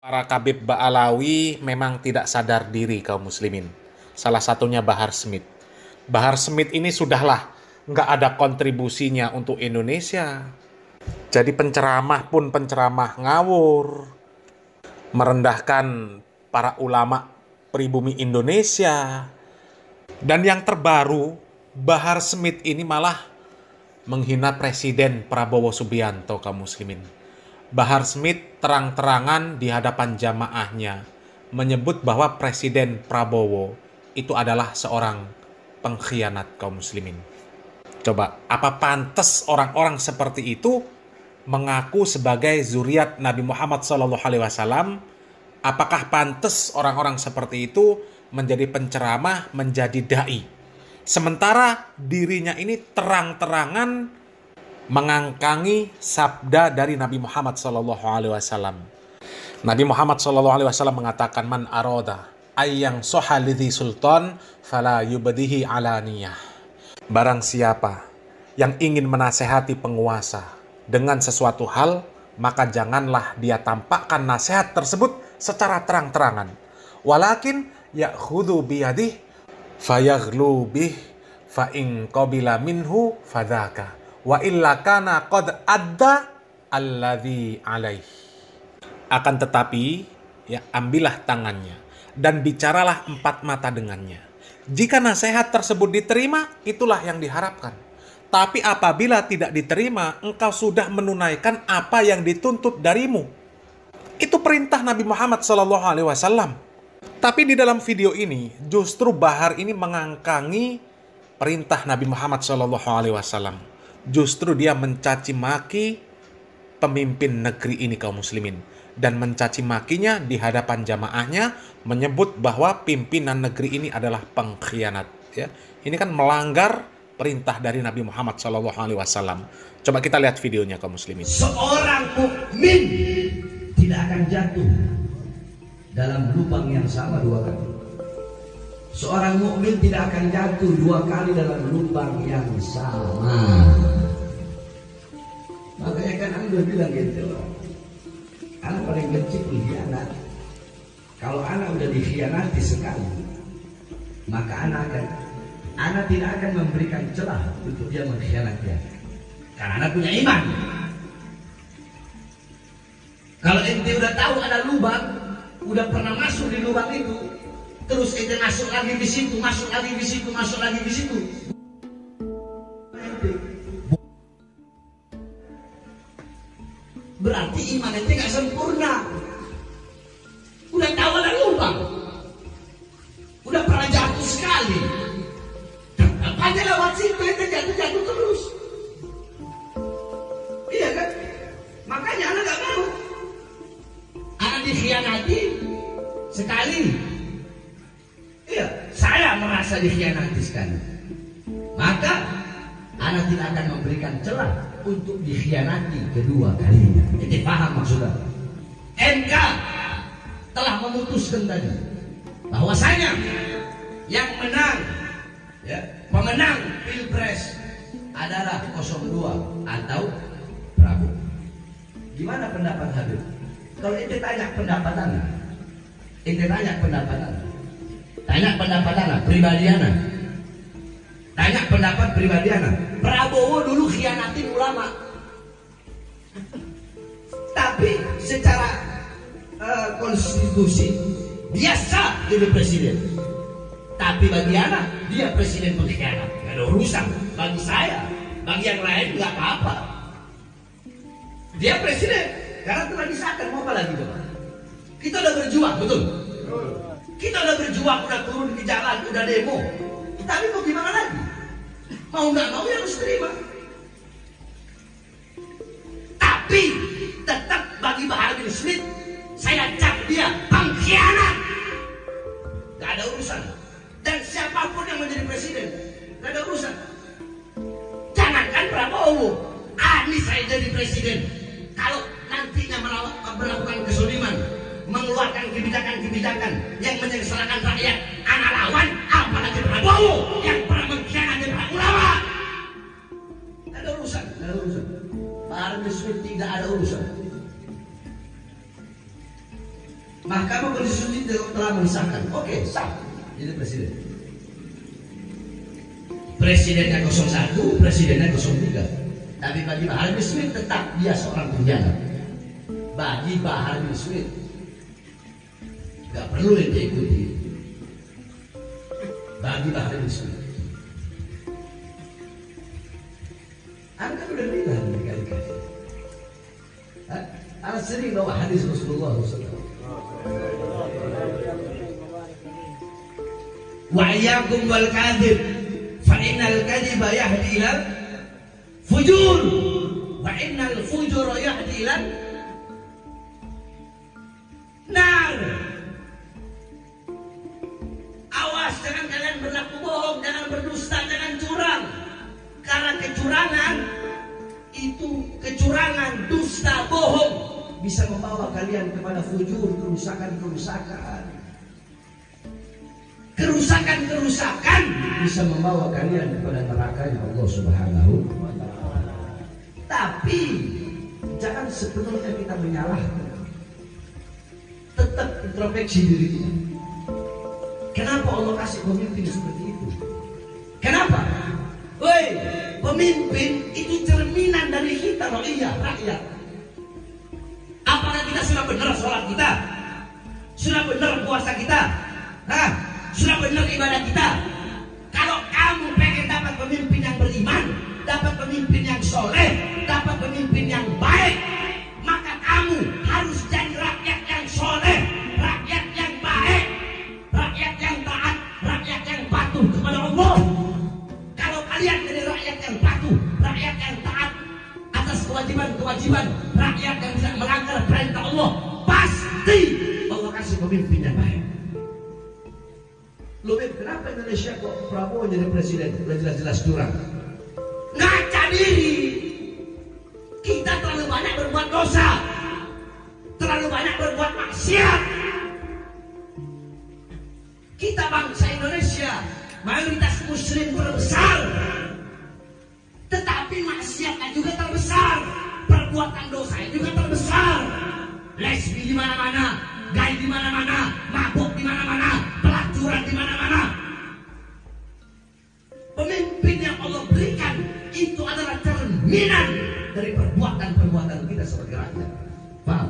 Para Khabib Ba'alawi memang tidak sadar diri kaum muslimin. Salah satunya Bahar Smith. Bahar Smith ini sudahlah nggak ada kontribusinya untuk Indonesia. Jadi penceramah pun penceramah ngawur. Merendahkan para ulama pribumi Indonesia. Dan yang terbaru, Bahar Smith ini malah menghina Presiden Prabowo Subianto kaum muslimin. Bahar Smith terang-terangan di hadapan jamaahnya menyebut bahwa Presiden Prabowo itu adalah seorang pengkhianat kaum muslimin. Coba, apa pantas orang-orang seperti itu mengaku sebagai zuriat Nabi Muhammad SAW? Apakah pantas orang-orang seperti itu menjadi penceramah, menjadi dai? Sementara dirinya ini terang-terangan mengangkangi sabda dari Nabi Muhammad SAW. Nabi Muhammad SAW mengatakan, man aroda ayyang sohalidhi sultan fala yubadihi alaniyah. Barang siapa yang ingin menasehati penguasa dengan sesuatu hal, maka janganlah dia tampakkan nasihat tersebut secara terang-terangan. Walakin ya'khudhu biyadih fayaghlu bih fa in qabila minhu fadhaka wa illa kana qad adda alladhi alaih. Akan tetapi, ya, ambillah tangannya dan bicaralah empat mata dengannya. Jika nasihat tersebut diterima, itulah yang diharapkan. Tapi apabila tidak diterima, engkau sudah menunaikan apa yang dituntut darimu. Itu perintah Nabi Muhammad SAW. Tapi di dalam video ini, justru Bahar ini mengangkangi perintah Nabi Muhammad SAW. Justru dia mencaci maki pemimpin negeri ini kaum muslimin. Dan mencaci makinya di hadapan jamaahnya, menyebut bahwa pimpinan negeri ini adalah pengkhianat. Ya. Ini kan melanggar perintah dari Nabi Muhammad SAW. Coba kita lihat videonya kaum muslimin. Seorang mukmin tidak akan jatuh dalam lubang yang sama dua kali. Seorang mukmin tidak akan jatuh dua kali dalam lubang yang sama. Makanya kan aku udah bilang gitu, anak paling benci pengkhianat. Kalau anak udah dikhianati sekali, maka anak tidak akan memberikan celah untuk dia mengkhianati. Karena anak punya iman. Kalau ente udah tahu ada lubang, udah pernah masuk di lubang itu, terus ente masuk lagi di situ, masuk lagi di situ, masuk lagi di situ. Berarti iman ente gak sempurna. Udah tahu ada lubang, udah pernah jatuh sekali, aja lewat situ ente jatuh terus. Iya kan? Makanya anak gak mau. Anak dikhianati sekali. Iya, saya merasa dikhianati sekali. Maka anak tidak akan memberikan celah untuk dikhianati kedua kalinya. Jadi paham maksudnya? MK telah memutuskan tadi bahwasanya yang menang, ya, pemenang Pilpres adalah 02 atau Prabowo. Gimana pendapat Habib? Kalau ente tanya pendapat anak, tanya pendapat anak pribadi anak, tanya pendapat pribadi anak. Prabowo dulu khianatin ulama, tapi secara konstitusi dia sah jadi presiden. Tapi bagi anak dia presiden pengkhianat, gak ada urusan. Bagi saya, bagi yang lain nggak apa-apa. Dia presiden karena telah disahkan, mau apa lagi coba? Kita udah berjuang, betul? Kita udah berjuang, udah turun ke jalan, udah demo. Tapi mau gimana lagi? Mau nggak mau ya harus terima. Tapi tetap bagi Bahar bin Smith, saya cap dia pengkhianat. Gak ada urusan. Dan siapapun yang menjadi presiden, gak ada urusan. Jangankan Prabowo, Anies saya jadi presiden. Kalau nantinya melakukan kesuliman, mengeluarkan kebijakan-kebijakan yang menyengsarakan rakyat, anak lawan, apalagi Prabowo yang pernah mengkhianati para ulama. Gak ada urusan, gak ada urusan. Bahar bin Smith tidak ada urusan. Mahkamah Konstitusi telah mengesahkan. Oke, sah. Jadi presiden. Presidennya 01, presidennya 03. Tapi bagi Bahar bin Smith tetap dia seorang pengkhianat. Bagi Bahar bin Smith gak perlu yang diikuti. Bagi Bahar bin Smith. Anda udah bilang berkali-kali. Anda sering bawa hadis Rasulullah SAW. Wa iyyakum wal kadhib fa innal kadhiba yahdi ila fujur wa innal fujura yahdi ila nar. Awas, jangan kalian berlaku bohong, jangan berdusta, jangan curang. Karena kecurangan, dusta, bohong bisa membawa kalian kepada fujur, kerusakan. Kerusakan bisa membawa kalian kepada nerakanya Allah Subhanahu wa Ta'ala. Tapi jangan sepenuhnya kita menyalahkan. Tetap introspeksi diri kita. Kenapa Allah kasih pemimpin seperti itu? Kenapa? Woi, pemimpin itu cerminan dari kita, rakyat. Apakah kita sudah benar sholat kita? Sudah benar puasa kita? Sudah benar ibadah kita? Kalau kamu pengen dapat pemimpin yang beriman, dapat pemimpin yang soleh, dapat pemimpin yang baik, maka kamu harus jadi rakyat yang soleh, rakyat yang baik, rakyat yang taat, rakyat yang patuh kepada Allah. Kalau kalian jadi rakyat yang patuh, rakyat yang taat atas kewajiban-kewajiban, rakyat yang tidak melanggar perintah Allah, pasti Allah kasih pemimpin yang baik. Loh, kenapa Indonesia kok Prabowo jadi presiden? Udah jelas-jelas curang. Ngaca diri. Kita terlalu banyak berbuat dosa, terlalu banyak berbuat maksiat. Kita bangsa Indonesia mayoritas muslim terbesar, tetapi maksiatnya juga terbesar, perbuatan dosanya juga terbesar. Lesbi di mana-mana, gay di mana-mana, mabuk di mana-mana, pelacuran di mana-mana. Pemimpin yang Allah berikan itu adalah cerminan dari perbuatan-perbuatan kita sebagai rakyat. Paham?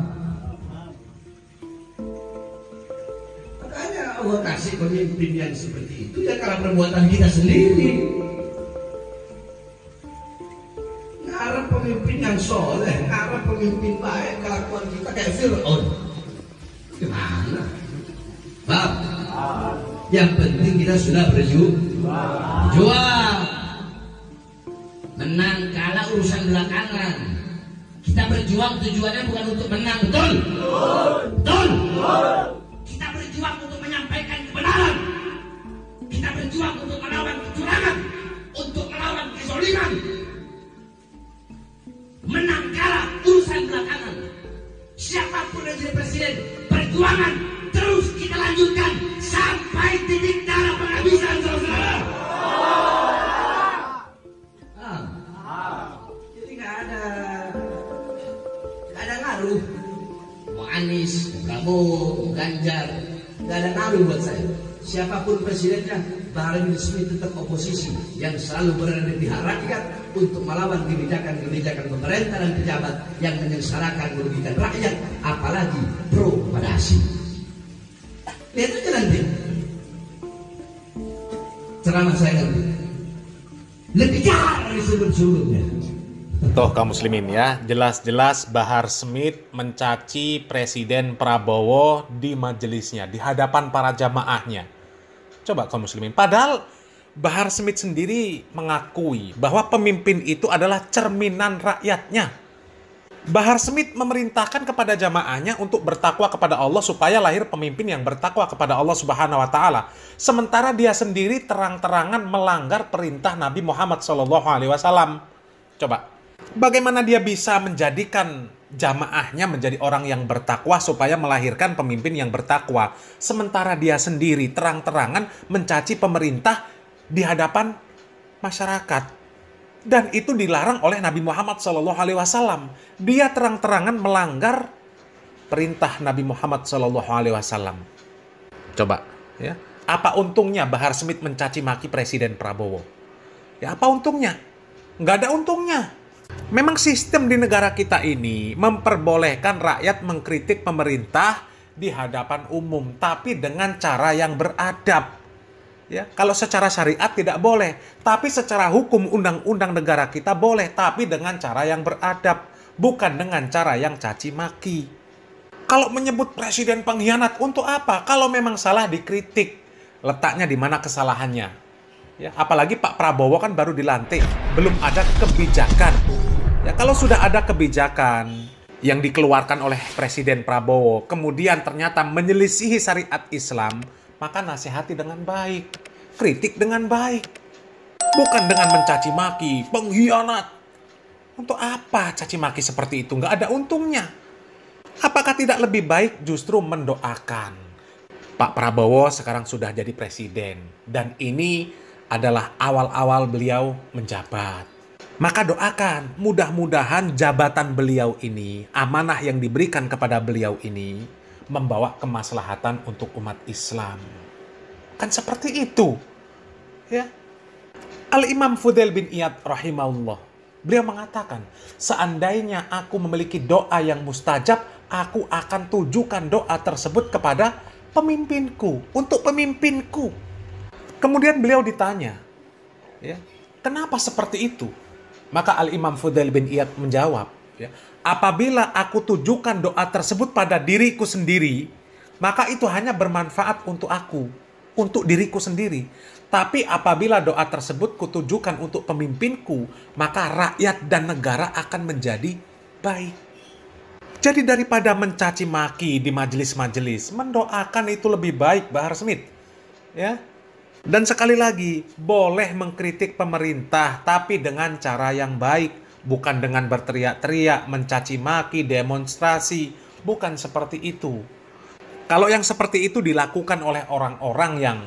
Makanya Allah kasih pemimpin yang seperti itu ya karena perbuatan kita sendiri. Ngarep pemimpin yang soleh, ngarep pemimpin baik, kelakuan kita kayak Fir'aun. Gimana? Paham? Yang penting kita sudah berjuang. Menang kalah urusan belakangan. Kita berjuang tujuannya bukan untuk menang, betul? Betul. Kita berjuang untuk menyampaikan kebenaran. Kita berjuang untuk melawan kecurangan, untuk melawan kezaliman. Menang kalah urusan belakangan. Siapapun yang jadi presiden, perjuangan terus kita lanjutkan sampai titik darah penghabisan, saudara. Jadi nggak ada ngaruh. Mau Anies, mau Prabowo, mau Ganjar, nggak ada ngaruh buat saya. Siapapun presidennya, Bahar bin Smith tetap oposisi yang selalu berada di pihak rakyat untuk melawan kebijakan-kebijakan pemerintah dan pejabat yang menyengsarakan merugikan rakyat, apalagi pro pada asing. Lihat aja nanti ceramah saya nanti lebih jahat dari sebelum-sebelumnya. Toh kaum muslimin ya, jelas-jelas Bahar Smith mencaci Presiden Prabowo di majelisnya, di hadapan para jamaahnya. Coba kaum muslimin, padahal Bahar Smith sendiri mengakui bahwa pemimpin itu adalah cerminan rakyatnya. Bahar Smith memerintahkan kepada jamaahnya untuk bertakwa kepada Allah supaya lahir pemimpin yang bertakwa kepada Allah Subhanahu wa Ta'ala. Sementara dia sendiri terang-terangan melanggar perintah Nabi Muhammad SAW. Coba, bagaimana dia bisa menjadikan jamaahnya menjadi orang yang bertakwa supaya melahirkan pemimpin yang bertakwa, sementara dia sendiri terang-terangan mencaci pemerintah di hadapan masyarakat? Dan itu dilarang oleh Nabi Muhammad SAW. Dia terang-terangan melanggar perintah Nabi Muhammad SAW. Coba, ya. Apa untungnya Bahar Smith mencaci maki Presiden Prabowo? Ya, apa untungnya? Nggak ada untungnya. Memang sistem di negara kita ini memperbolehkan rakyat mengkritik pemerintah di hadapan umum, tapi dengan cara yang beradab. Ya, kalau secara syariat tidak boleh, tapi secara hukum undang-undang negara kita boleh, tapi dengan cara yang beradab, bukan dengan cara yang caci maki. Kalau menyebut presiden pengkhianat, untuk apa? Kalau memang salah dikritik, letaknya di mana kesalahannya. Ya, apalagi Pak Prabowo kan baru dilantik, belum ada kebijakan. Ya, kalau sudah ada kebijakan yang dikeluarkan oleh Presiden Prabowo, kemudian ternyata menyelisihi syariat Islam, maka nasihati dengan baik, kritik dengan baik, bukan dengan mencaci maki, pengkhianat. Untuk apa caci maki seperti itu? Nggak ada untungnya. Apakah tidak lebih baik justru mendoakan? Pak Prabowo sekarang sudah jadi presiden, dan ini adalah awal-awal beliau menjabat. Maka doakan, mudah-mudahan jabatan beliau ini, amanah yang diberikan kepada beliau ini, membawa kemaslahatan untuk umat Islam. Kan seperti itu. Ya. Al-Imam Fudail bin Iyad rahimahullah, beliau mengatakan, seandainya aku memiliki doa yang mustajab, aku akan tujukan doa tersebut kepada pemimpinku, untuk pemimpinku. Kemudian beliau ditanya, ya, kenapa seperti itu? Maka Al-Imam Fudail bin Iyad menjawab, ya, apabila aku tujukan doa tersebut pada diriku sendiri, maka itu hanya bermanfaat untuk aku, untuk diriku sendiri. Tapi apabila doa tersebut kutujukan untuk pemimpinku, maka rakyat dan negara akan menjadi baik. Jadi daripada mencaci maki di majelis-majelis, mendoakan itu lebih baik, Bahar Smith. Ya. Dan sekali lagi, boleh mengkritik pemerintah, tapi dengan cara yang baik. Bukan dengan berteriak-teriak, mencaci maki, demonstrasi. Bukan seperti itu. Kalau yang seperti itu dilakukan oleh orang-orang yang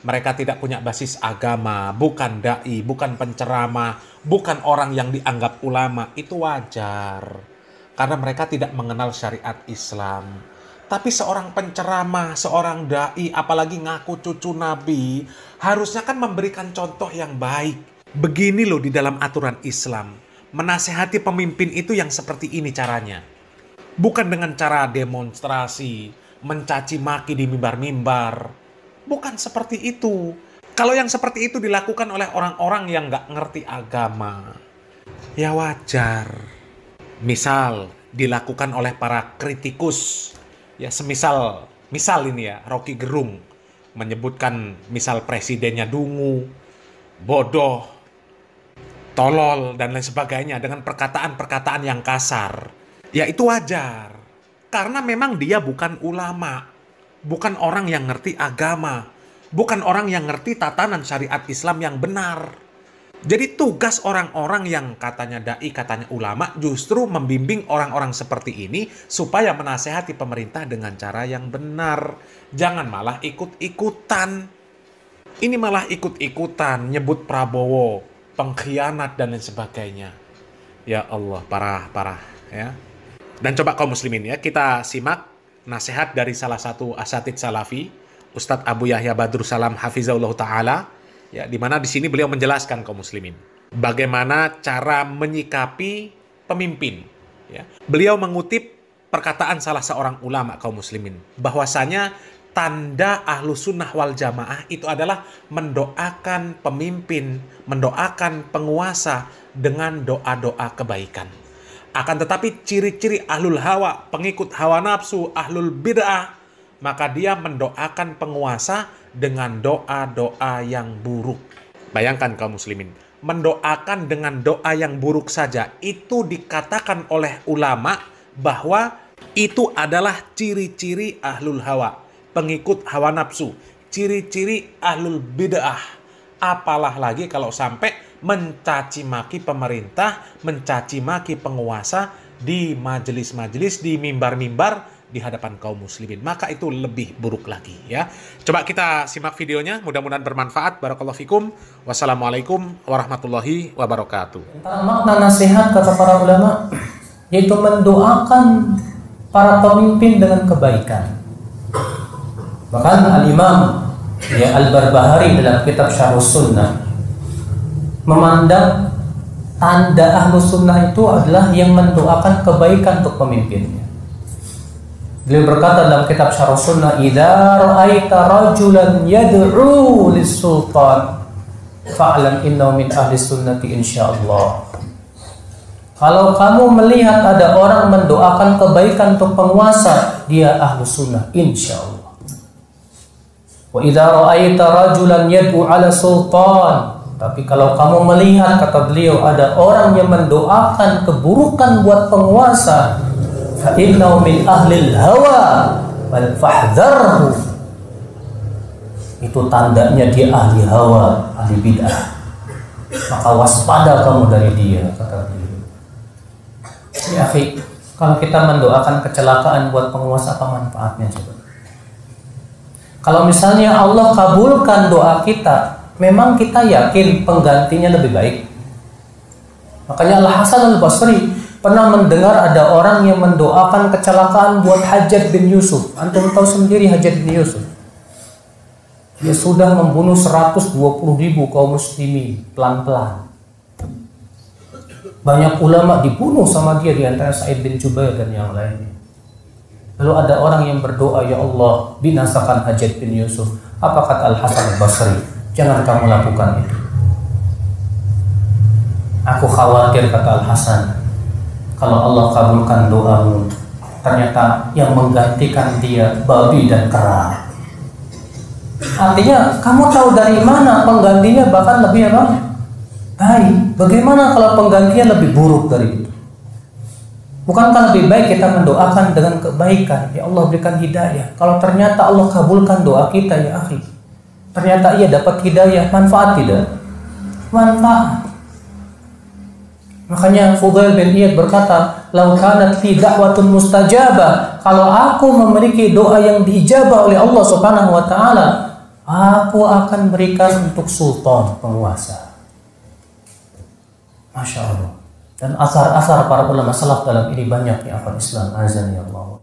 mereka tidak punya basis agama, bukan da'i, bukan penceramah, bukan orang yang dianggap ulama, itu wajar. Karena mereka tidak mengenal syariat Islam. Tapi seorang penceramah, seorang da'i, apalagi ngaku cucu Nabi, harusnya kan memberikan contoh yang baik. Begini loh di dalam aturan Islam. Menasehati pemimpin itu yang seperti ini caranya. Bukan dengan cara demonstrasi, mencaci maki di mimbar-mimbar. Bukan seperti itu. Kalau yang seperti itu dilakukan oleh orang-orang yang nggak ngerti agama, ya wajar. Misal dilakukan oleh para kritikus. Ya misal ini ya, Rocky Gerung menyebutkan misal presidennya dungu, bodoh, tolol, dan lain sebagainya dengan perkataan-perkataan yang kasar. Ya itu wajar. Karena memang dia bukan ulama, bukan orang yang ngerti agama, bukan orang yang ngerti tatanan syariat Islam yang benar. Jadi tugas orang-orang yang katanya da'i, katanya ulama, justru membimbing orang-orang seperti ini supaya menasehati pemerintah dengan cara yang benar. Jangan malah ikut-ikutan. Ini malah ikut-ikutan, nyebut Prabowo, pengkhianat dan lain sebagainya. Ya Allah, parah. Ya. Dan coba kaum muslimin ya, kita simak nasihat dari salah satu asatidz salafi, Ustadz Abu Yahya Badrus Salam Hafizahullah Ta'ala. Ya, di mana di sini beliau menjelaskan kaum muslimin bagaimana cara menyikapi pemimpin. Ya. Beliau mengutip perkataan salah seorang ulama kaum muslimin bahwasanya tanda ahlu sunnah wal jamaah itu adalah mendoakan pemimpin, mendoakan penguasa dengan doa-doa kebaikan. Akan tetapi ciri-ciri ahlul hawa, pengikut hawa nafsu, ahlul bid'ah, maka dia mendoakan penguasa dengan doa-doa yang buruk. Bayangkan kaum muslimin, mendoakan dengan doa yang buruk saja, itu dikatakan oleh ulama bahwa itu adalah ciri-ciri ahlul hawa, pengikut hawa nafsu, ciri-ciri ahlul bid'ah. Apalah lagi kalau sampai mencaci maki pemerintah, mencaci maki penguasa di majelis-majelis, di mimbar-mimbar, di hadapan kaum muslimin, maka itu lebih buruk lagi ya. Coba kita simak videonya, mudah-mudahan bermanfaat. Barakallahu fikum. Wassalamualaikum warahmatullahi wabarakatuh. Tentang makna nasihat kata para ulama, yaitu mendoakan para pemimpin dengan kebaikan. Bahkan Al-Imam Al-Barbahari dalam kitab Syarhus Sunnah memandang tanda Ahlus Sunnah itu adalah yang mendoakan kebaikan untuk pemimpinnya. Beliau berkata dalam kitab Syarhus Sunnah, "Idza ra'aita rajulan yad'u lis-sultan fa'lam innahu min ahli sunnati insyaallah." Kalau kamu melihat ada orang mendoakan kebaikan untuk penguasa, dia Ahlus Sunnah insyaallah. Wa idza ra'aita rajulan yad'u 'ala sultan, tapi kalau kamu melihat, kata beliau, ada orang yang mendoakan keburukan buat penguasa, fa innahu min ahlil hawa wal fahdharhu, itu tandanya dia ahli hawa, ahli bid'ah, maka waspada kamu dari dia, kata beliau. Ya akhi, kalau kita mendoakan kecelakaan buat penguasa, apa manfaatnya coba? Kalau misalnya Allah kabulkan doa kita, memang kita yakin penggantinya lebih baik. Makanya Al-Hasan Al-Basri pernah mendengar ada orang yang mendoakan kecelakaan buat Hajjaj bin Yusuf. Antum tahu sendiri Hajjaj bin Yusuf. Dia sudah membunuh 120.000 kaum muslimin pelan-pelan. Banyak ulama dibunuh sama dia, di antara Sa'id bin Jubair dan yang lainnya. Lalu ada orang yang berdoa, "Ya Allah, binasakan Hajjaj bin Yusuf." Apa kata Al-Hasan Al-Basri? "Jangan kamu lakukan itu. Aku khawatir," kata Al-Hasan, "kalau Allah kabulkan doamu, ternyata yang menggantikan dia babi dan kera." Artinya kamu tahu dari mana penggantinya bahkan lebih apa? Baik. Bagaimana kalau penggantinya lebih buruk dari itu? Bukankah lebih baik kita mendoakan dengan kebaikan? Ya Allah berikan hidayah. Kalau ternyata Allah kabulkan doa kita, ya akhi, ternyata ia dapat hidayah, manfaat tidak? Manfaat. Makanya Fudail bin Iyad berkata, "Lau kanat li da'watun mustajabah," kalau aku memiliki doa yang diijabah oleh Allah Subhanahu wa taala, aku akan berikan untuk sultan, penguasa. Masya Allah. Dan asar-asar para ulama salaf dalam ini banyak, ya akhwat Islam, azan ya Allah.